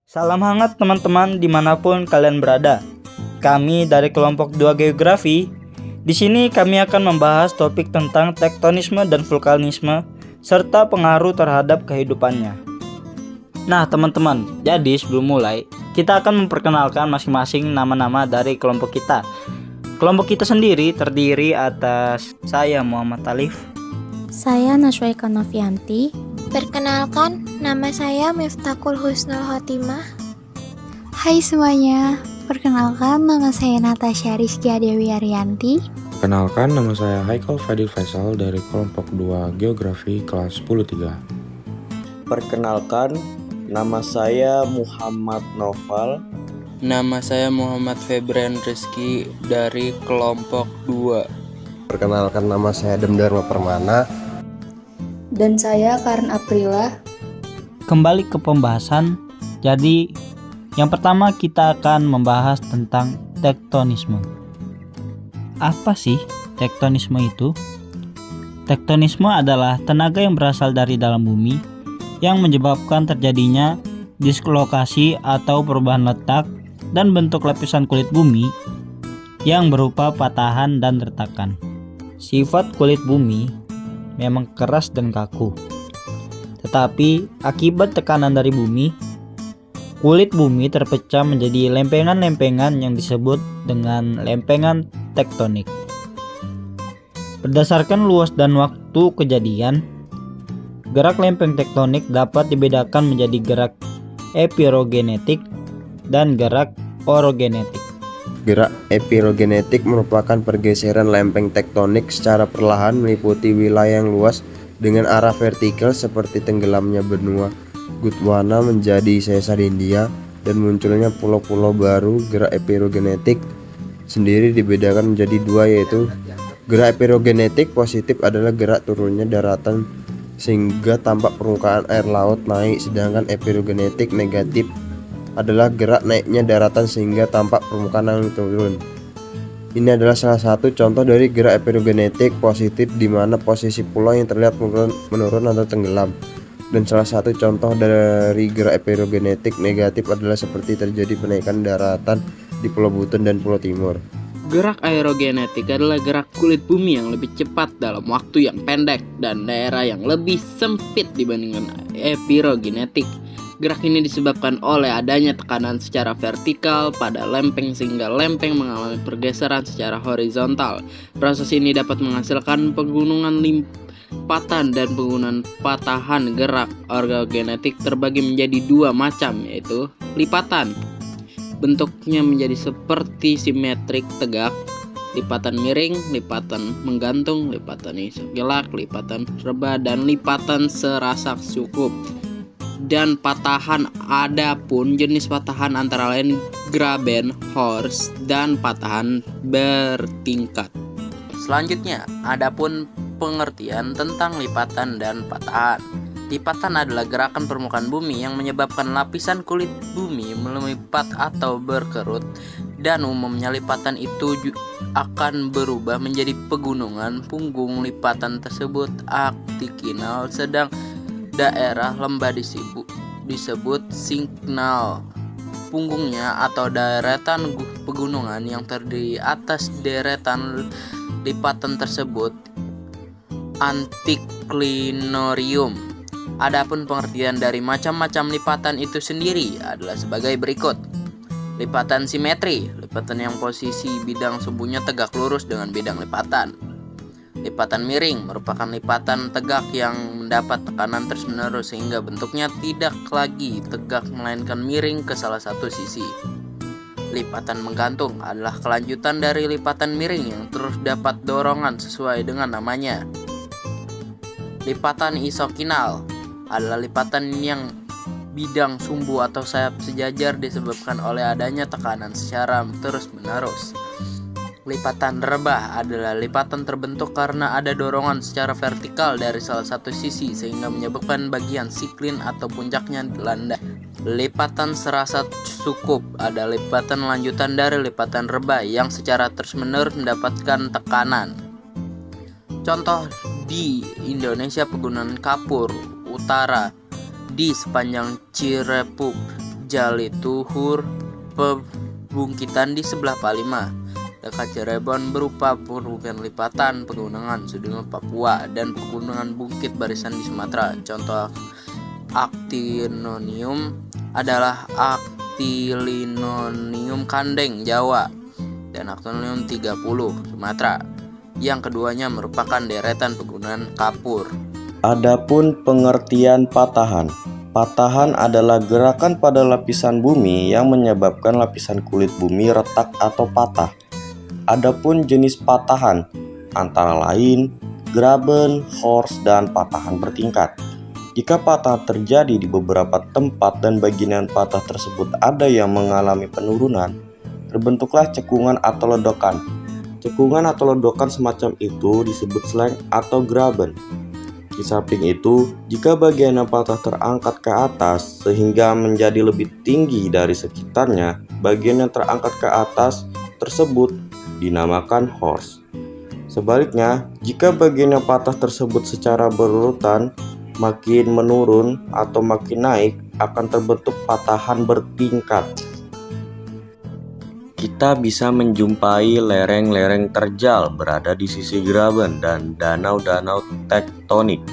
Salam hangat teman-teman dimanapun kalian berada. Kami dari kelompok 2 Geografi. Di sini kami akan membahas topik tentang tektonisme dan vulkanisme serta pengaruh terhadap kehidupannya. Nah teman-teman, jadi sebelum mulai kita akan memperkenalkan masing-masing nama-nama dari kelompok kita. Kelompok kita sendiri terdiri atas saya Muhammad Alif. Saya Nashwaika Novianti. Perkenalkan, nama saya Miftahul Husnul Khotimah. Hai semuanya, perkenalkan nama saya Natasha Rizkia Dewi Arianti. Perkenalkan, nama saya Haikal Fadil Faisal dari kelompok 2 Geografi kelas 10-3. Perkenalkan, nama saya Muhammad Noval. Nama saya Muhammad Febrian Rizky dari kelompok 2. Perkenalkan, nama saya Demdharma Permana. Dan saya Karen Aprila. Kembali ke pembahasan. Jadi yang pertama kita akan membahas tentang tektonisme. Apa sih tektonisme itu? Tektonisme adalah tenaga yang berasal dari dalam bumi yang menyebabkan terjadinya dislokasi atau perubahan letak dan bentuk lapisan kulit bumi yang berupa patahan dan retakan. Sifat kulit bumi memang keras dan kaku. Tetapi akibat tekanan dari bumi, kulit bumi terpecah menjadi lempengan-lempengan yang disebut dengan lempengan tektonik. Berdasarkan luas dan waktu kejadian, gerak lempeng tektonik dapat dibedakan menjadi gerak epirogenetik dan gerak orogenetik. Gerak epirogenetik merupakan pergeseran lempeng tektonik secara perlahan meliputi wilayah yang luas dengan arah vertikal seperti tenggelamnya benua Gondwana menjadi Sesar Hindia dan munculnya pulau-pulau baru. Gerak epirogenetik sendiri dibedakan menjadi dua, yaitu gerak epirogenetik positif adalah gerak turunnya daratan sehingga tampak permukaan air laut naik, sedangkan epirogenetik negatif adalah gerak naiknya daratan sehingga tampak permukaan air turun. Ini adalah salah satu contoh dari gerak epirogenetik positif di mana posisi pulau yang terlihat menurun atau tenggelam. Dan salah satu contoh dari gerak epirogenetik negatif adalah seperti terjadi penaikan daratan di Pulau Buton dan Pulau Timur. Gerak aerogenetik adalah gerak kulit bumi yang lebih cepat dalam waktu yang pendek dan daerah yang lebih sempit dibandingkan epirogenetik. Gerak ini disebabkan oleh adanya tekanan secara vertikal pada lempeng sehingga lempeng mengalami pergeseran secara horizontal. Proses ini dapat menghasilkan pegunungan limpatan dan pegunungan patahan. Gerak orogenetik terbagi menjadi dua macam, yaitu lipatan. Bentuknya menjadi seperti simetrik tegak, lipatan miring, lipatan menggantung, lipatan isogelak, lipatan rebah, dan lipatan serasak cukup. Dan patahan, adapun jenis patahan antara lain graben, horst, dan patahan bertingkat. Selanjutnya, adapun pengertian tentang lipatan dan patahan. Lipatan adalah gerakan permukaan bumi yang menyebabkan lapisan kulit bumi melipat atau berkerut, dan umumnya lipatan itu akan berubah menjadi pegunungan. Punggung lipatan tersebut aktinal, sedang daerah lembah disebut sinknal. Punggungnya atau deretan pegunungan yang terdiri atas deretan lipatan tersebut antiklinorium. Adapun pengertian dari macam-macam lipatan itu sendiri adalah sebagai berikut. Lipatan simetri, lipatan yang posisi bidang sumbunya tegak lurus dengan bidang lipatan. Lipatan miring merupakan lipatan tegak yang mendapat tekanan terus-menerus sehingga bentuknya tidak lagi tegak melainkan miring ke salah satu sisi. Lipatan menggantung adalah kelanjutan dari lipatan miring yang terus dapat dorongan sesuai dengan namanya. Lipatan isokinal adalah lipatan yang bidang sumbu atau sayap sejajar disebabkan oleh adanya tekanan secara terus-menerus. Lipatan rebah adalah lipatan terbentuk karena ada dorongan secara vertikal dari salah satu sisi sehingga menyebabkan bagian siklin atau puncaknya landai. Lipatan serasa cukup adalah lipatan lanjutan dari lipatan rebah yang secara terus-menerus mendapatkan tekanan. Contoh di Indonesia, pegunungan Kapur Utara di sepanjang Cirepuk Jalituhur pebungkitan di sebelah Palima, dekat Cirebon berupa pegunungan lipatan, pegunungan Sudirman Papua, dan pegunungan bukit barisan di Sumatera. Contoh Actinium adalah Actinium Kandeng Jawa dan Actinium 30 Sumatera. Yang keduanya merupakan deretan pegunungan kapur. Adapun pengertian patahan. Patahan adalah gerakan pada lapisan bumi yang menyebabkan lapisan kulit bumi retak atau patah. Adapun jenis patahan antara lain graben, horst, dan patahan bertingkat. Jika patah terjadi di beberapa tempat dan bagian patah tersebut ada yang mengalami penurunan, terbentuklah cekungan atau ledokan. Cekungan atau ledokan semacam itu disebut slang atau graben. Di samping itu, jika bagian yang patah terangkat ke atas sehingga menjadi lebih tinggi dari sekitarnya, bagian yang terangkat ke atas tersebut dinamakan horst. Sebaliknya, jika bagian yang patah tersebut secara berurutan makin menurun atau makin naik, akan terbentuk patahan bertingkat. Kita bisa menjumpai lereng-lereng terjal berada di sisi graben dan danau-danau tektonik.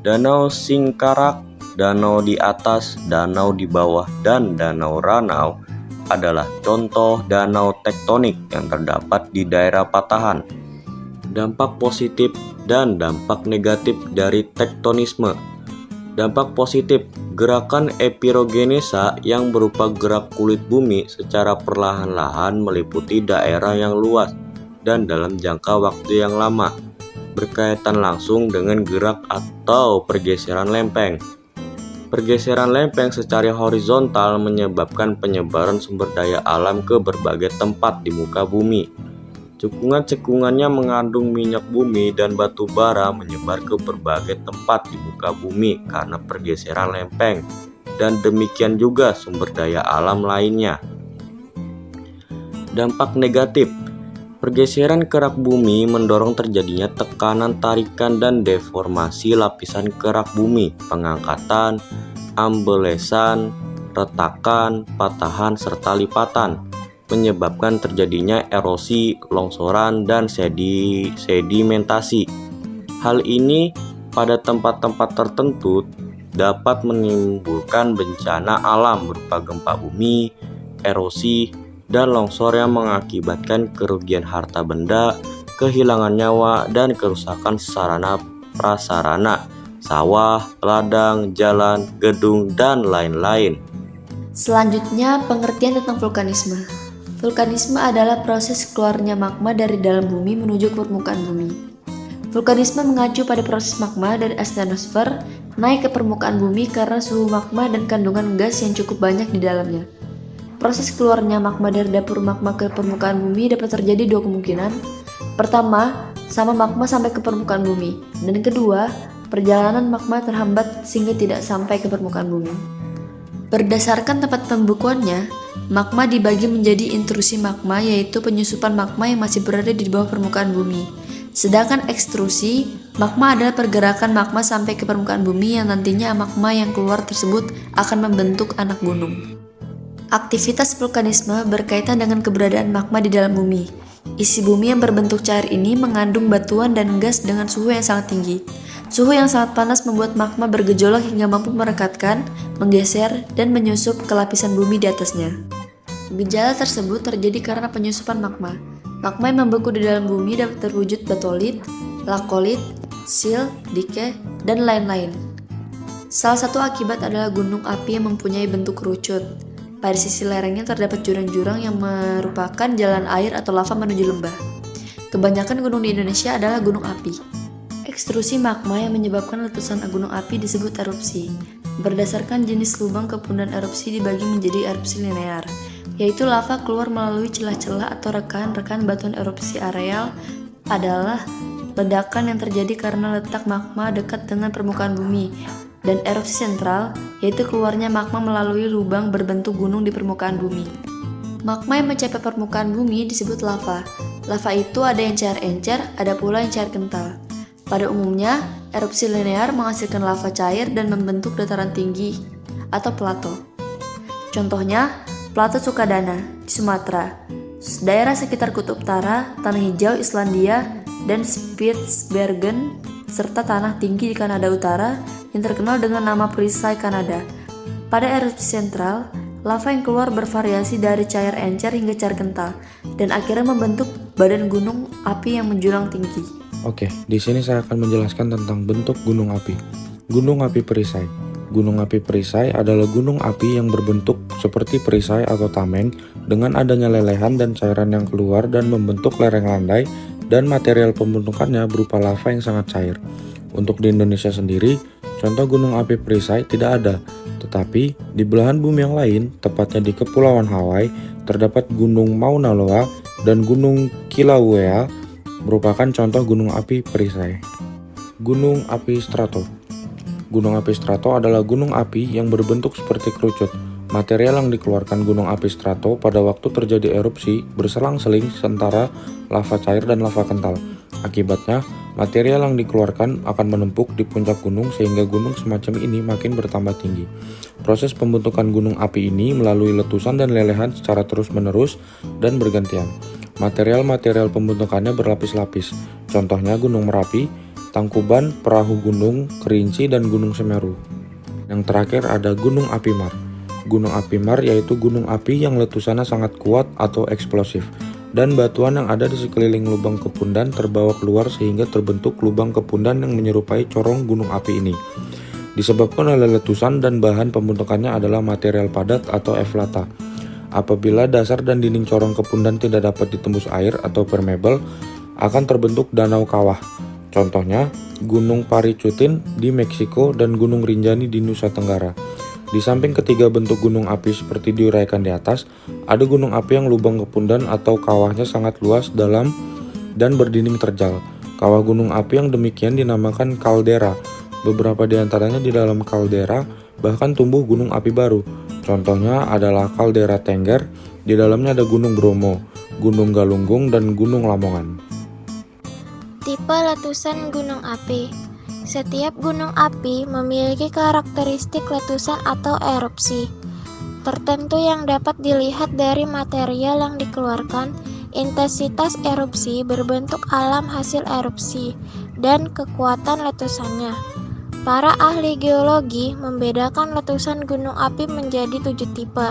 Danau Singkarak, danau di atas, danau di bawah, dan danau Ranau adalah contoh danau tektonik yang terdapat di daerah patahan. Dampak positif dan dampak negatif dari tektonisme. Dampak positif, gerakan epirogenesa yang berupa gerak kulit bumi secara perlahan-lahan meliputi daerah yang luas dan dalam jangka waktu yang lama, berkaitan langsung dengan gerak atau pergeseran lempeng. Pergeseran lempeng secara horizontal menyebabkan penyebaran sumber daya alam ke berbagai tempat di muka bumi. Cekungan-cekungannya mengandung minyak bumi dan batu bara menyebar ke berbagai tempat di muka bumi karena pergeseran lempeng, dan demikian juga sumber daya alam lainnya. Dampak negatif. Pergeseran kerak bumi mendorong terjadinya tekanan tarikan dan deformasi lapisan kerak bumi, pengangkatan, amblesan, retakan, patahan, serta lipatan, menyebabkan terjadinya erosi, longsoran, dan sedimentasi. Hal ini pada tempat-tempat tertentu dapat menimbulkan bencana alam berupa gempa bumi, erosi, dan longsor yang mengakibatkan kerugian harta benda, kehilangan nyawa, dan kerusakan sarana prasarana, sawah, ladang, jalan, gedung, dan lain-lain. Selanjutnya, pengertian tentang vulkanisme. Vulkanisme adalah proses keluarnya magma dari dalam bumi menuju ke permukaan bumi. Vulkanisme mengacu pada proses magma dari asthenosfer naik ke permukaan bumi karena suhu magma dan kandungan gas yang cukup banyak di dalamnya. Proses keluarnya magma dari dapur magma ke permukaan bumi dapat terjadi dua kemungkinan. Pertama, sama magma sampai ke permukaan bumi, dan kedua, perjalanan magma terhambat sehingga tidak sampai ke permukaan bumi. Berdasarkan tempat pembukuannya, magma dibagi menjadi intrusi magma, yaitu penyusupan magma yang masih berada di bawah permukaan bumi. Sedangkan ekstrusi magma adalah pergerakan magma sampai ke permukaan bumi yang nantinya magma yang keluar tersebut akan membentuk anak gunung. Aktivitas vulkanisme berkaitan dengan keberadaan magma di dalam bumi. Isi bumi yang berbentuk cair ini mengandung batuan dan gas dengan suhu yang sangat tinggi. Suhu yang sangat panas membuat magma bergejolak hingga mampu merekatkan, menggeser, dan menyusup ke lapisan bumi di atasnya. Gejala tersebut terjadi karena penyusupan magma. Magma yang membeku di dalam bumi dapat terwujud batolit, lakolit, sil, dike, dan lain-lain. Salah satu akibat adalah gunung api yang mempunyai bentuk kerucut. Pada sisi lerengnya terdapat jurang-jurang yang merupakan jalan air atau lava menuju lembah. Kebanyakan gunung di Indonesia adalah gunung api. Ekstrusi magma yang menyebabkan letusan gunung api disebut erupsi. Berdasarkan jenis lubang kepundan erupsi dibagi menjadi erupsi linear, yaitu lava keluar melalui celah-celah atau rekan-rekan batuan. Erupsi areal adalah ledakan yang terjadi karena letak magma dekat dengan permukaan bumi, dan erupsi sentral, yaitu keluarnya magma melalui lubang berbentuk gunung di permukaan bumi. Magma yang mencapai permukaan bumi disebut lava. Lava itu ada yang cair encer, ada pula yang cair kental. Pada umumnya, erupsi linear menghasilkan lava cair dan membentuk dataran tinggi atau plato. Contohnya, Plato Sukadana di Sumatera, daerah sekitar Kutub Utara, Tanah Hijau Islandia, dan Spitsbergen, serta tanah tinggi di Kanada Utara yang terkenal dengan nama perisai Kanada. Pada erupsi sentral, lava yang keluar bervariasi dari cair encer hingga cair kental, dan akhirnya membentuk badan gunung api yang menjulang tinggi. Oke, di sini saya akan menjelaskan tentang bentuk gunung api. Gunung api perisai. Gunung api perisai adalah gunung api yang berbentuk seperti perisai atau tameng dengan adanya lelehan dan cairan yang keluar dan membentuk lereng landai, dan material pembentukannya berupa lava yang sangat cair. Untuk di Indonesia sendiri, contoh gunung api perisai tidak ada, tetapi di belahan bumi yang lain, tepatnya di Kepulauan Hawaii, terdapat Gunung Mauna Loa dan Gunung Kilauea merupakan contoh gunung api perisai. Gunung api strato. Gunung api strato adalah gunung api yang berbentuk seperti kerucut. Material yang dikeluarkan gunung api strato pada waktu terjadi erupsi berselang-seling antara lava cair dan lava kental. Akibatnya, material yang dikeluarkan akan menumpuk di puncak gunung sehingga gunung semacam ini makin bertambah tinggi. Proses pembentukan gunung api ini melalui letusan dan lelehan secara terus-menerus dan bergantian. Material-material pembentukannya berlapis-lapis. Contohnya Gunung Merapi, Tangkuban, Perahu Gunung, Kerinci, dan Gunung Semeru. Yang terakhir ada Gunung Api Mar. Gunung Api Mar yaitu gunung api yang letusannya sangat kuat atau eksplosif, dan batuan yang ada di sekeliling lubang kepundan terbawa keluar sehingga terbentuk lubang kepundan yang menyerupai corong gunung api ini. Disebabkan oleh letusan dan bahan pembentukannya adalah material padat atau eflata. Apabila dasar dan dinding corong kepundan tidak dapat ditembus air atau permeable, akan terbentuk danau kawah. Contohnya, Gunung Paricutin di Meksiko dan Gunung Rinjani di Nusa Tenggara. Di samping ketiga bentuk gunung api seperti diuraikan di atas, ada gunung api yang lubang kepundan atau kawahnya sangat luas, dalam, dan berdinding terjal. Kawah gunung api yang demikian dinamakan kaldera. Beberapa di antaranya di dalam kaldera bahkan tumbuh gunung api baru. Contohnya adalah kaldera Tengger, di dalamnya ada Gunung Bromo, Gunung Galunggung, dan Gunung Lamongan. Tipe letusan gunung api. Setiap gunung api memiliki karakteristik letusan atau erupsi tertentu yang dapat dilihat dari material yang dikeluarkan, intensitas erupsi, berbentuk alam hasil erupsi, dan kekuatan letusannya. Para ahli geologi membedakan letusan gunung api menjadi 7 tipe.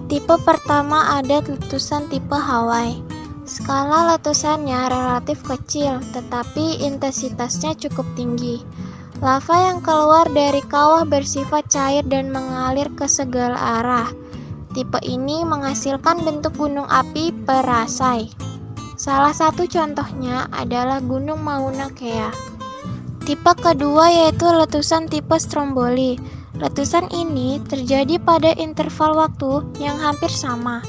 Tipe pertama ada letusan tipe Hawaii. Skala letusannya relatif kecil, tetapi intensitasnya cukup tinggi. Lava yang keluar dari kawah bersifat cair dan mengalir ke segala arah. Tipe ini menghasilkan bentuk gunung api perisai. Salah satu contohnya adalah Gunung Mauna Kea. Tipe kedua yaitu letusan tipe Stromboli. Letusan ini terjadi pada interval waktu yang hampir sama.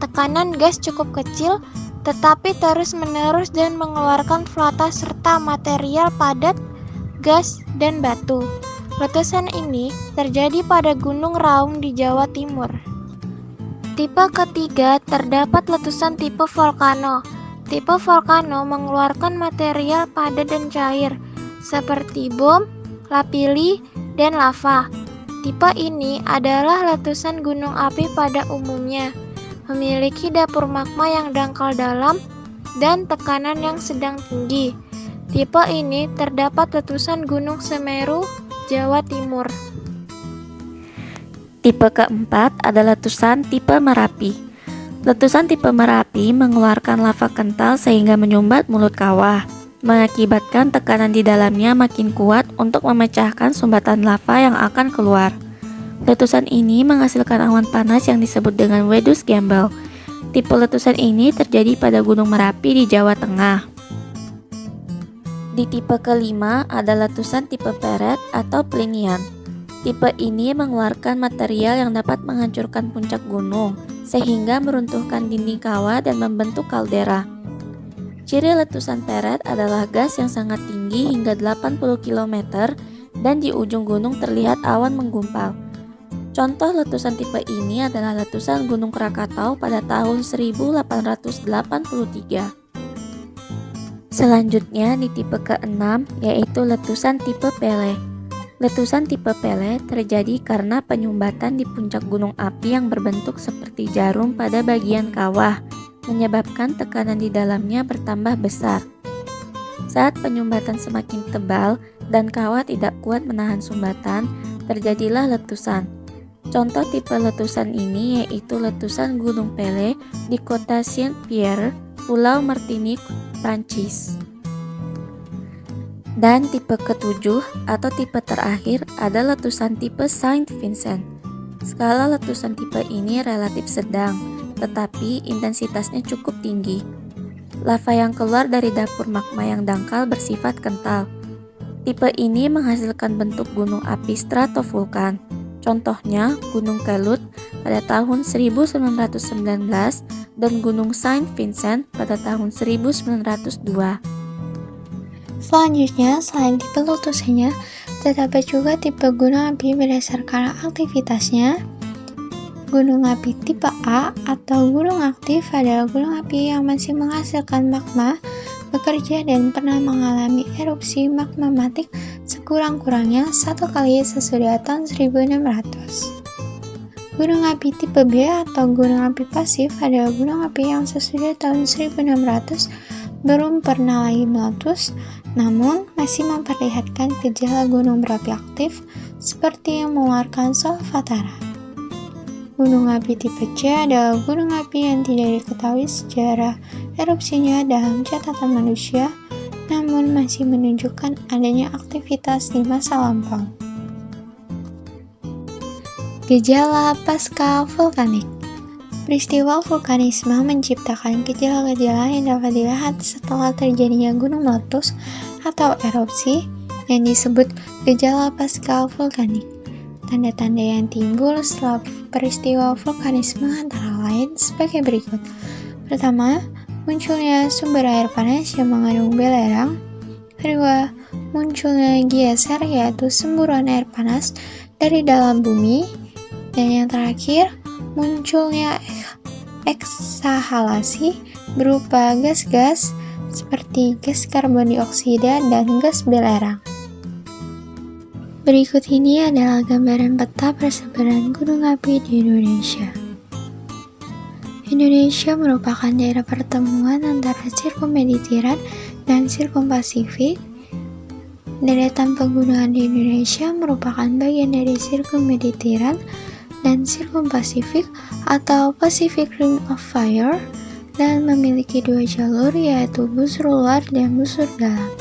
Tekanan gas cukup kecil, tetapi terus-menerus dan mengeluarkan flota serta material padat, gas, dan batu. Letusan ini terjadi pada Gunung Raung di Jawa Timur. Tipe ketiga terdapat letusan tipe volcano. Tipe volcano mengeluarkan material padat dan cair, seperti bom, lapilli, dan lava. Tipe ini adalah letusan gunung api pada umumnya, memiliki dapur magma yang dangkal dalam dan tekanan yang sedang tinggi. Tipe ini terdapat letusan Gunung Semeru, Jawa Timur. Tipe keempat adalah letusan tipe Merapi. Letusan tipe Merapi mengeluarkan lava kental sehingga menyumbat mulut kawah, mengakibatkan tekanan di dalamnya makin kuat untuk memecahkan sumbatan lava yang akan keluar. Letusan ini menghasilkan awan panas yang disebut dengan Wedus Gamble. Tipe letusan ini terjadi pada Gunung Merapi di Jawa Tengah. Di tipe kelima ada letusan tipe Peret atau Plinian. Tipe ini mengeluarkan material yang dapat menghancurkan puncak gunung, sehingga meruntuhkan dinding kawah dan membentuk kaldera. Ciri letusan Peret adalah gas yang sangat tinggi hingga 80 km dan di ujung gunung terlihat awan menggumpal. Contoh letusan tipe ini adalah letusan Gunung Krakatau pada tahun 1883. Selanjutnya di tipe ke-6 yaitu letusan tipe Pele. Letusan tipe Pele terjadi karena penyumbatan di puncak gunung api yang berbentuk seperti jarum pada bagian kawah, menyebabkan tekanan di dalamnya bertambah besar. Saat penyumbatan semakin tebal dan kawah tidak kuat menahan sumbatan, terjadilah letusan. Contoh tipe letusan ini yaitu letusan Gunung Pele di kota Saint-Pierre, Pulau Martinique, Prancis. Dan tipe ketujuh atau tipe terakhir ada letusan tipe Saint Vincent. Skala letusan tipe ini relatif sedang, tetapi intensitasnya cukup tinggi. Lava yang keluar dari dapur magma yang dangkal bersifat kental. Tipe ini menghasilkan bentuk gunung api stratovulkan. Contohnya Gunung Kelut pada tahun 1919 dan Gunung Saint Vincent pada tahun 1902. Selanjutnya, selain tipe letusannya, terdapat juga tipe gunung api berdasarkan aktivitasnya. Gunung api tipe A atau gunung aktif adalah gunung api yang masih menghasilkan magma, bekerja dan pernah mengalami erupsi magmatik sekurang-kurangnya 1 kali sesudah tahun 1600. Gunung api tipe B atau gunung api pasif adalah gunung api yang sesudah tahun 1600 belum pernah lagi meletus, namun masih memperlihatkan gejala gunung berapi aktif seperti yang mengeluarkan solvatara. Gunung api tipe C adalah gunung api yang tidak diketahui sejarah erupsinya dalam catatan manusia, namun masih menunjukkan adanya aktivitas di masa lampau. Gejala pasca vulkanik. Peristiwa vulkanisme menciptakan gejala-gejala yang dapat dilihat setelah terjadinya gunung meletus atau erupsi yang disebut gejala pasca vulkanik. Tanda-tanda yang timbul setelah peristiwa vulkanisme antara lain sebagai berikut. Pertama, munculnya sumber air panas yang mengandung belerang. Kedua, munculnya geser yaitu semburan air panas dari dalam bumi. Dan yang terakhir, munculnya eksahalasi berupa gas-gas seperti gas karbon dioksida dan gas belerang. Berikut ini adalah gambaran peta persebaran gunung api di Indonesia. Indonesia merupakan daerah pertemuan antara sirkummediteran dan sirkumpasifik. Deretan pegunungan di Indonesia merupakan bagian dari sirkummediteran dan sirkumpasifik atau Pacific Ring of Fire dan memiliki 2 jalur yaitu busur luar dan busur dalam.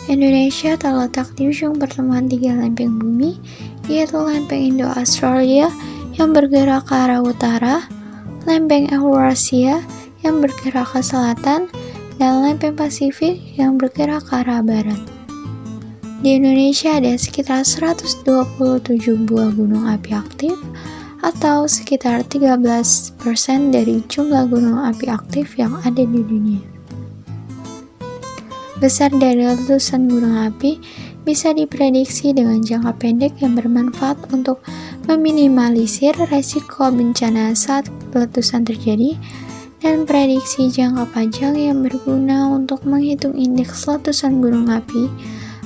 Indonesia terletak di ujung pertemuan 3 lempeng bumi yaitu lempeng Indo-Australia yang bergerak ke arah utara, lempeng Eurasia yang bergerak ke selatan, dan lempeng Pasifik yang bergerak ke arah barat. Di Indonesia ada sekitar 127 buah gunung api aktif atau sekitar 13% dari jumlah gunung api aktif yang ada di dunia. Besar dari letusan gunung api bisa diprediksi dengan jangka pendek yang bermanfaat untuk meminimalisir resiko bencana saat letusan terjadi, dan prediksi jangka panjang yang berguna untuk menghitung indeks letusan gunung api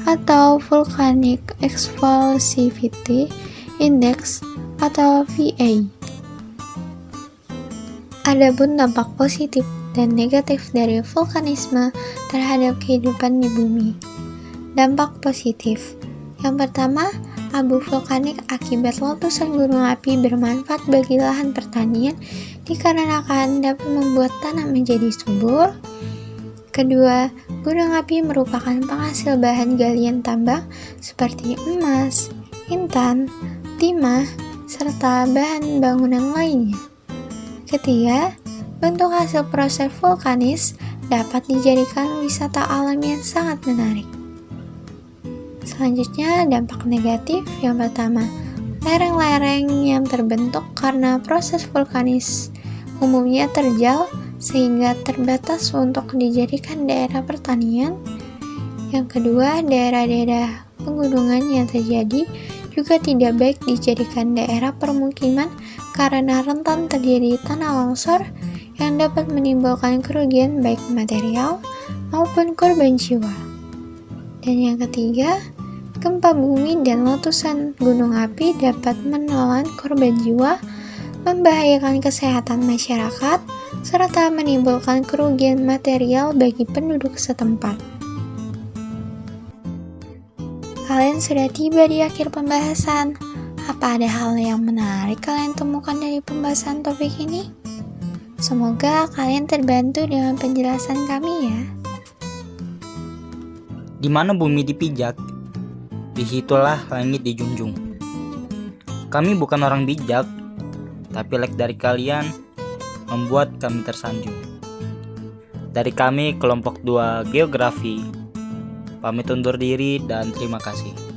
atau Volcanic Explosivity Index atau VA. Adapun dampak positif dan negatif dari vulkanisme terhadap kehidupan di bumi. Dampak positif. Yang pertama, abu vulkanik akibat letusan gunung api bermanfaat bagi lahan pertanian dikarenakan dapat membuat tanah menjadi subur. Kedua, gunung api merupakan penghasil bahan galian tambang seperti emas, intan, timah, serta bahan bangunan lainnya. Ketiga, bentuk hasil proses vulkanis dapat dijadikan wisata alam yang sangat menarik. Selanjutnya, dampak negatif. Yang pertama, lereng-lereng yang terbentuk karena proses vulkanis umumnya terjal sehingga terbatas untuk dijadikan daerah pertanian. Yang kedua, daerah-daerah pegunungan yang terjadi juga tidak baik dijadikan daerah permukiman karena rentan terjadi tanah longsor yang dapat menimbulkan kerugian baik material maupun korban jiwa. Dan yang ketiga, gempa bumi dan letusan gunung api dapat menelan korban jiwa, membahayakan kesehatan masyarakat, serta menimbulkan kerugian material bagi penduduk setempat. Kalian sudah tiba di akhir pembahasan. Apa ada hal yang menarik kalian temukan dari pembahasan topik ini? Semoga kalian terbantu dengan penjelasan kami ya. Di mana bumi dipijak, disitulah langit dijunjung. Kami bukan orang bijak, tapi like dari kalian membuat kami tersanjung. Dari kami kelompok 2 Geografi, pamit undur diri dan terima kasih.